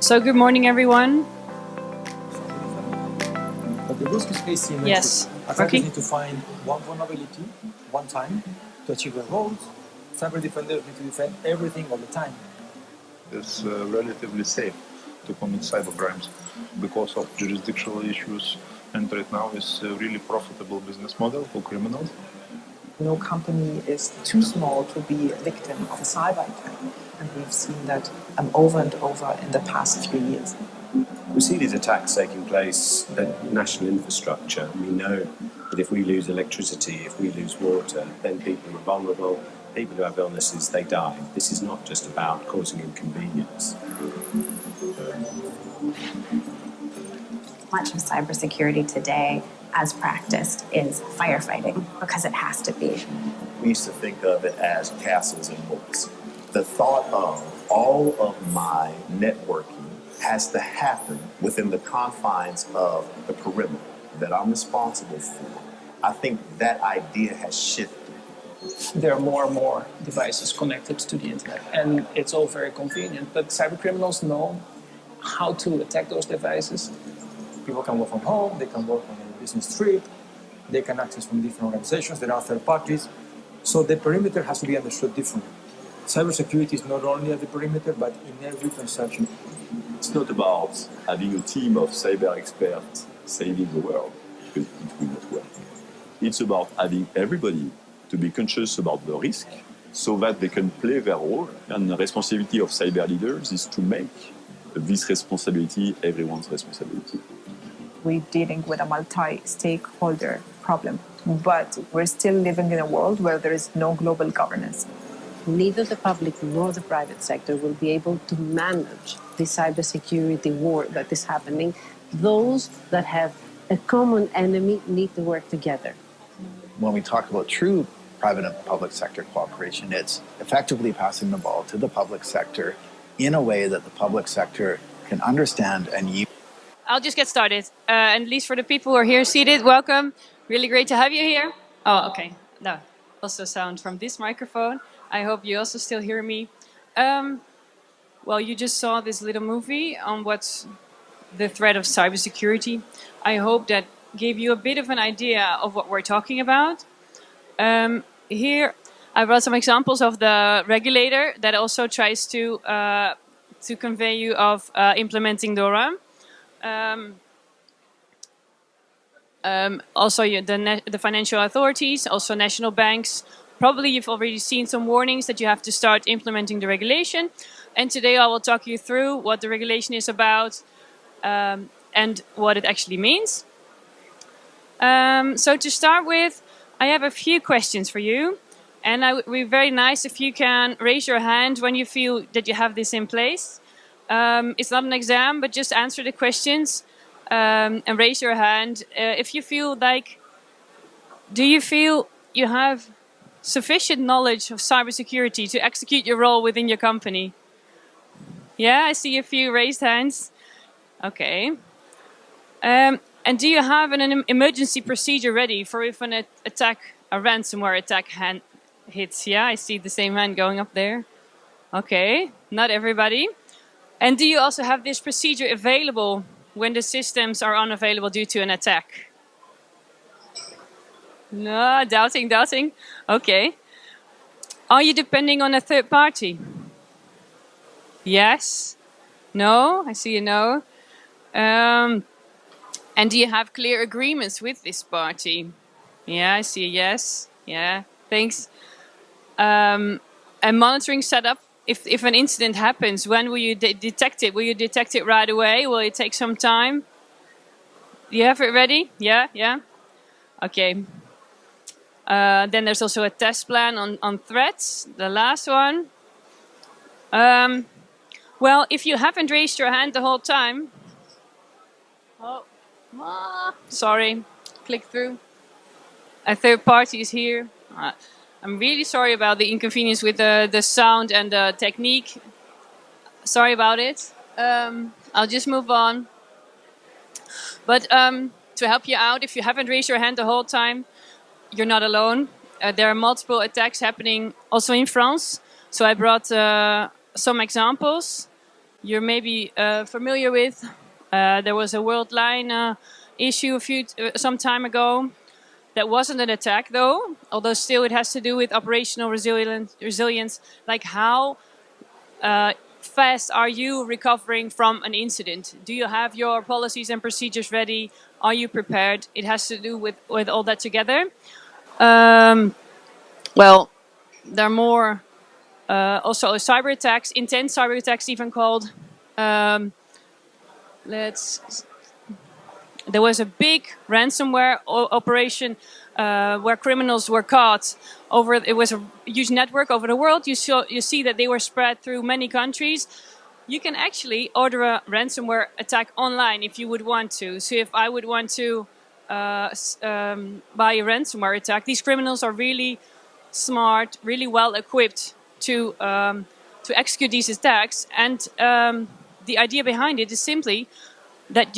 So good morning, everyone. But the risk is very symmetric. Yes. Attackers Okay. need to find one vulnerability, one time, to achieve their goals. Cyber defenders need to defend everything all the time. It's relatively safe to commit cybercrimes because of jurisdictional issues, and right now it's a really profitable business model for criminals. No company is too small to be a victim of a cyber attack, and we've seen that over and over in the past few years. We see these attacks taking place at national infrastructure. We know that if we lose electricity, if we lose water, then people are vulnerable. People who have illnesses, they die. This is not just about causing inconvenience. Much of cybersecurity today, as practiced, is firefighting because it has to be. We used to think of it as castles and moats. The thought of all of my networking has to happen within the confines of the perimeter that I'm responsible for. I think that idea has shifted. There are more and more devices connected to the internet, and it's all very convenient, but cybercriminals know how to attack those devices. People can work from home, they can work on a business trip, they can access from different organizations, there are third parties. So the perimeter has to be understood differently. Cybersecurity is not only at the perimeter, but in every transaction. It's not about having a team of cyber experts saving the world, because it will not work. It's about having everybody to be conscious about the risk so that they can play their role. And the responsibility of cyber leaders is to make this responsibility everyone's responsibility. We're dealing with a multi-stakeholder problem, but we're still living in a world where there is no global governance. Neither the public nor the private sector will be able to manage the cybersecurity war that is happening. Those that have a common enemy need to work together. When we talk about true private and public sector cooperation, it's effectively passing the ball to the public sector in a way that the public sector can understand and use. I'll just get started. And at least for the people who are here seated, welcome. Really great to have you here. Oh, okay. No, also sound from this microphone. I hope you also still hear me. Well, you just saw this little movie on what's the threat of cybersecurity. I hope that gave you a bit of an idea of what we're talking about. Here, I brought some examples of the regulator that also tries to convey you of implementing DORA. Also, the financial authorities, also national banks. Probably you've already seen some warnings that you have to start implementing the regulation. And today I will talk you through what the regulation is about and what it actually means. So to start with, I have a few questions for you. And it would be very nice if you can raise your hand when you feel that you have this in place. It's not an exam, but just answer the questions and raise your hand. If you feel like, do you feel you have sufficient knowledge of cybersecurity to execute your role within your company? Yeah, I see a few raised hands. Okay. And do you have an emergency procedure ready for if an attack, a ransomware attack hits? Yeah, I see the same hand going up there. Okay, not everybody. And do you also have this procedure available when the systems are unavailable due to an attack? No, doubting. Okay. Are you depending on a third party? Yes? No? I see a no. And do you have clear agreements with this party? Yeah, I see a yes. Yeah, thanks. And monitoring setup. If an incident happens, when will you detect it? Will you detect it right away? Will it take some time? Do you have it ready? Yeah? Okay. Then there's also a test plan on threats, the last one. Well, if you haven't raised your hand the whole time... sorry, click through. A third party is here. I'm really sorry about the inconvenience with the sound and the technique. Sorry about it. I'll just move on. But to help you out, if you haven't raised your hand the whole time, you're not alone. There are multiple attacks happening also in France. So I brought some examples. you're maybe familiar with. There was a Worldline issue some time ago. That wasn't an attack, though, although still it has to do with operational resilience, like how fast are you recovering from an incident? Do you have your policies and procedures ready? Are you prepared? It has to do with all that together. Well, there are more also cyber attacks, intense cyber attacks even called. There was a big ransomware operation where criminals were caught. It was a huge network over the world. You see that they were spread through many countries. You can actually order a ransomware attack online if you would want to. So if I would want to buy a ransomware attack, these criminals are really smart, really well equipped to execute these attacks. And the idea behind it is simply that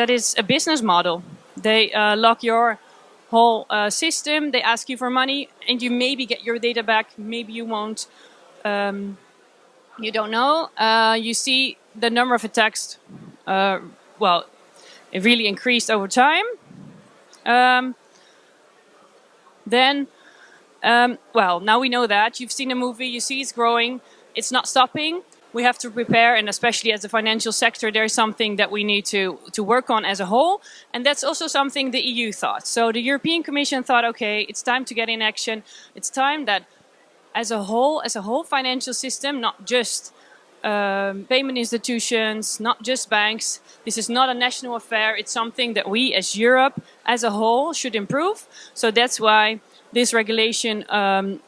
is a business model. They lock your whole system. They ask you for money, and you maybe get your data back. Maybe you won't. You don't know. You see the number of attacks. Well, it really increased over time. Well, now we know that. You've seen the movie. You see it's growing. It's not stopping. We have to prepare, and especially as the financial sector, there's something that we need to work on as a whole. And that's also something the EU thought. So the European Commission thought, okay, it's time to get in action. It's time that as a whole financial system, not just payment institutions, not just banks. This is not a national affair. It's something that we as Europe as a whole should improve. So that's why this regulation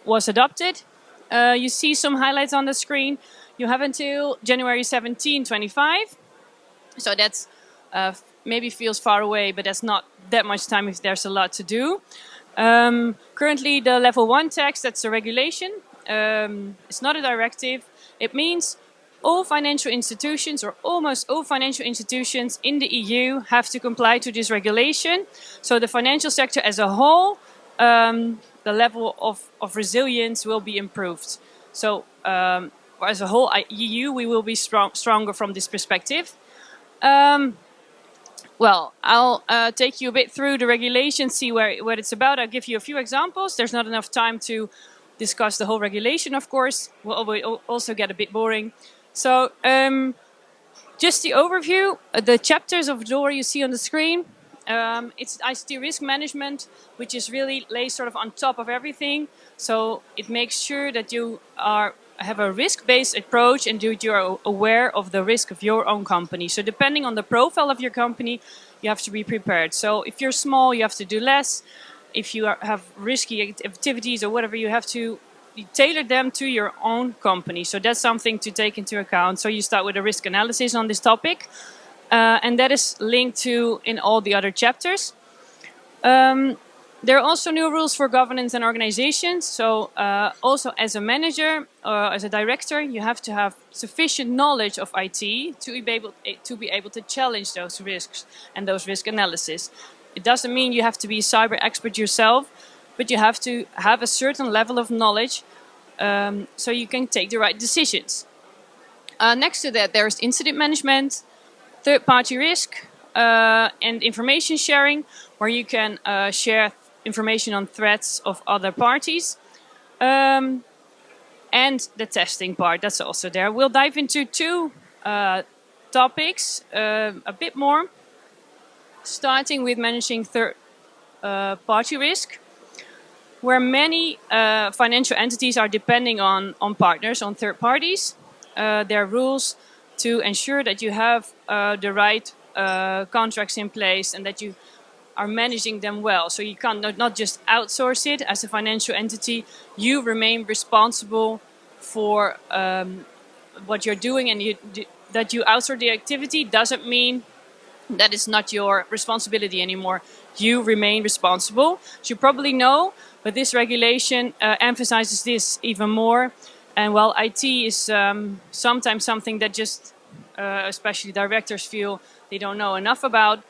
was adopted. You see some highlights on the screen. You have until January 17, 25. So that's maybe feels far away, but that's not that much time if there's a lot to do. Currently, the level 1 tax, that's a regulation. It's not a directive. It means all financial institutions, or almost all financial institutions in the EU, have to comply to this regulation. So the financial sector as a whole, the level of resilience will be improved. So as a whole EU, we will be stronger from this perspective. Well, I'll take you a bit through the regulation, see what it's about. I'll give you a few examples. There's not enough time to discuss the whole regulation, of course. Will also get a bit boring. So just the overview, the chapters of DORA you see on the screen. It's ICT risk management, which is really lays sort of on top of everything. So it makes sure that you have a risk-based approach and you are aware of the risk of your own company. So depending on the profile of your company, you have to be prepared. So if you're small, you have to do less. If you have risky activities or whatever, you have to tailor them to your own company. So that's something to take into account. So you start with a risk analysis on this topic. And that is linked to in all the other chapters. There are also new rules for governance and organizations. So also as a manager or as a director, you have to have sufficient knowledge of IT to be able to challenge those risks and those risk analysis. It doesn't mean you have to be a cyber expert yourself, but you have to have a certain level of knowledge so you can take the right decisions. Next to that, there's incident management, third-party risk, and information sharing, where you can share information on threats of other parties. And the testing part, that's also there. We'll dive into two topics a bit more, starting with managing third-party risk, where many financial entities are depending on partners, on third parties. There are rules to ensure that you have the right contracts in place and that you are managing them well. So you can't not just outsource it as a financial entity. You remain responsible for what you're doing, and that you outsource the activity doesn't mean that it's not your responsibility anymore. You remain responsible. As you probably know, but this regulation emphasizes this even more. And while IT is sometimes something that just, especially directors, feel they don't know enough about,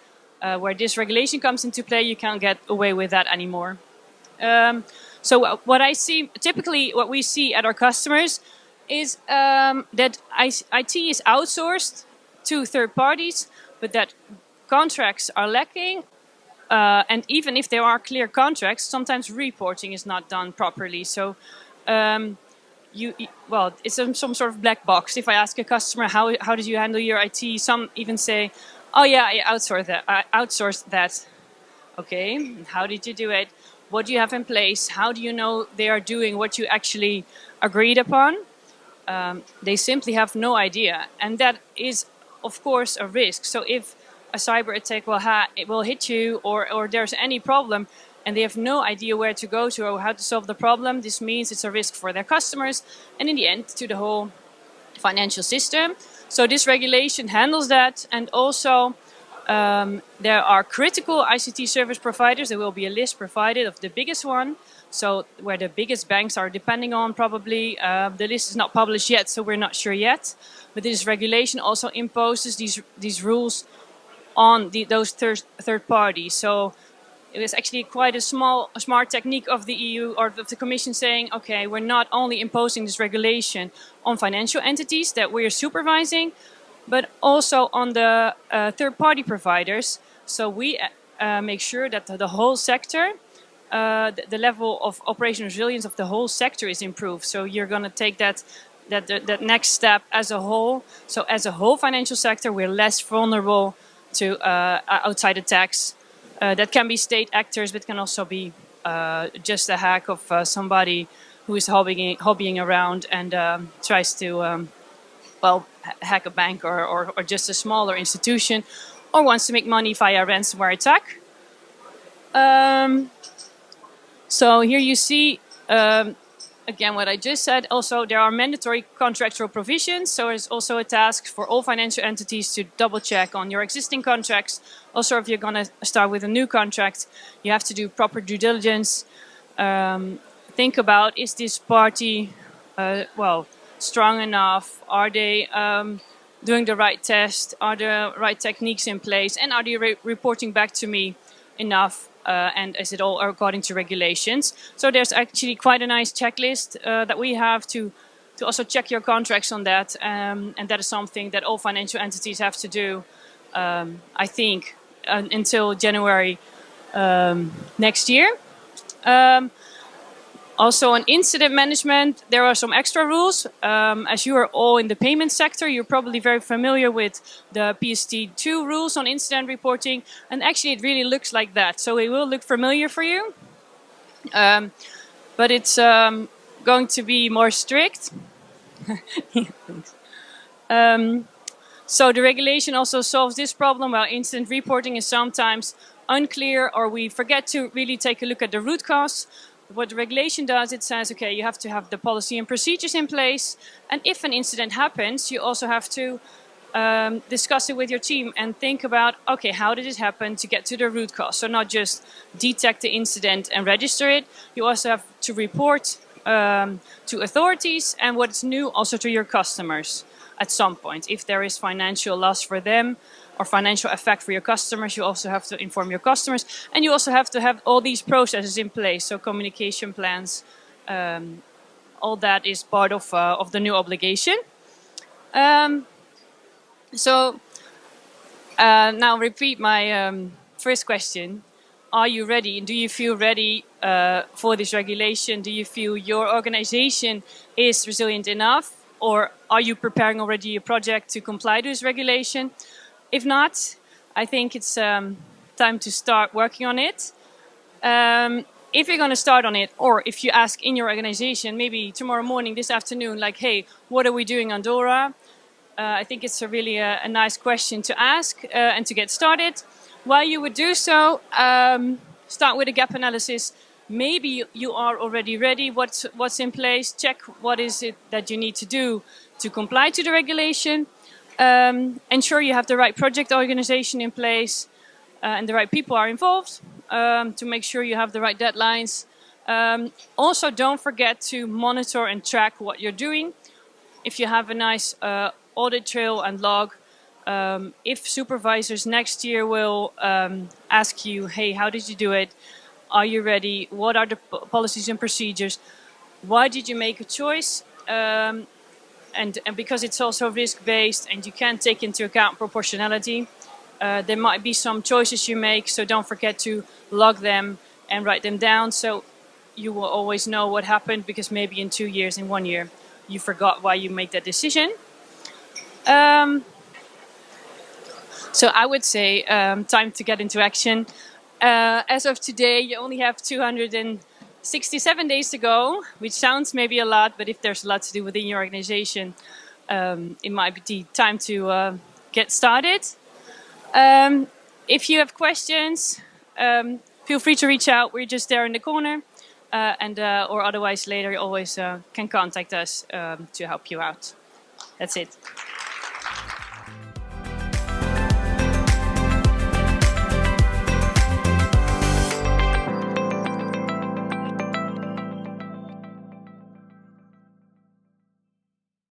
where this regulation comes into play, you can't get away with that anymore. So what I see, typically what we see at our customers, is that IT is outsourced to third parties, but that contracts are lacking. And even if there are clear contracts, sometimes reporting is not done properly. So, well, it's some sort of black box. If I ask a customer, how did you handle your IT? Some even say, oh yeah, I outsourced that. Okay, how did you do it? What do you have in place? How do you know they are doing what you actually agreed upon? They simply have no idea. And that is, of course, a risk. So if a cyber attack it will hit you, or there's any problem, and they have no idea where to go to or how to solve the problem, this means it's a risk for their customers and in the end to the whole financial system. So this regulation handles that. And also there are critical ICT service providers. There will be a list provided of the biggest one. So where the biggest banks are depending on probably. The list is not published yet, so we're not sure yet. But this regulation also imposes these rules on those third parties. So it was actually quite a smart technique of the EU or of the Commission saying, okay, we're not only imposing this regulation on financial entities that we're supervising, but also on the third-party providers. So we make sure that the whole sector, the level of operational resilience of the whole sector is improved. So you're going to take that next step as a whole. So as a whole financial sector, we're less vulnerable to outside attacks. That can be state actors, but can also be just a hack of somebody who is hobbying around and tries to hack a bank or just a smaller institution, or wants to make money via ransomware attack. So here you see, again, what I just said. Also, there are mandatory contractual provisions. So there's also a task for all financial entities to double check on your existing contracts. Also, if you're going to start with a new contract, you have to do proper due diligence. Think about, is this party, strong enough? Are they doing the right test? Are the right techniques in place? And are they reporting back to me enough? And is it all according to regulations? So there's actually quite a nice checklist that we have to also check your contracts on that. And that is something that all financial entities have to do, I think, until January next year. Also on incident management, there are some extra rules. As you are all in the payment sector, you're probably very familiar with the PST2 rules on incident reporting. And actually it really looks like that. So it will look familiar for you. But it's going to be more strict. So the regulation also solves this problem while incident reporting is sometimes unclear, or we forget to really take a look at the root cause. What the regulation does, it says, okay, you have to have the policy and procedures in place. And if an incident happens, you also have to discuss it with your team and think about, okay, how did it happen, to get to the root cause. So not just detect the incident and register it. You also have to report to authorities, and what's new also to your customers at some point. If there is financial loss for them or financial effect for your customers, you also have to inform your customers. And you also have to have all these processes in place. So communication plans, all that is part of the new obligation. So now repeat my first question. Are you ready? Do you feel ready for this regulation? Do you feel your organization is resilient enough? Or are you preparing already a project to comply to this regulation? If not, I think it's time to start working on it. If you're going to start on it, or if you ask in your organization, maybe tomorrow morning, this afternoon, like, hey, what are we doing on DORA? I think it's a really a nice question to ask and to get started. While you would do so, start with a gap analysis. Maybe you are already ready. What's in place? Check what is it that you need to do to comply to the regulation. Ensure you have the right project organization in place and the right people are involved to make sure you have the right deadlines. Also, don't forget to monitor and track what you're doing. If you have a nice audit trail and log, if supervisors next year will ask you, hey, how did you do it? Are you ready? What are the policies and procedures? Why did you make a choice? and because it's also risk-based and you can't take into account proportionality, there might be some choices you make, so don't forget to log them and write them down, so you will always know what happened, because maybe in 2 years, in 1 year, you forgot why you made that decision. So I would say time to get into action. As of today, you only have 267 days to go, which sounds maybe a lot, but if there's a lot to do within your organization, it might be time to get started. If you have questions, feel free to reach out. We're just there in the corner, or otherwise later you always can contact us to help you out. That's it.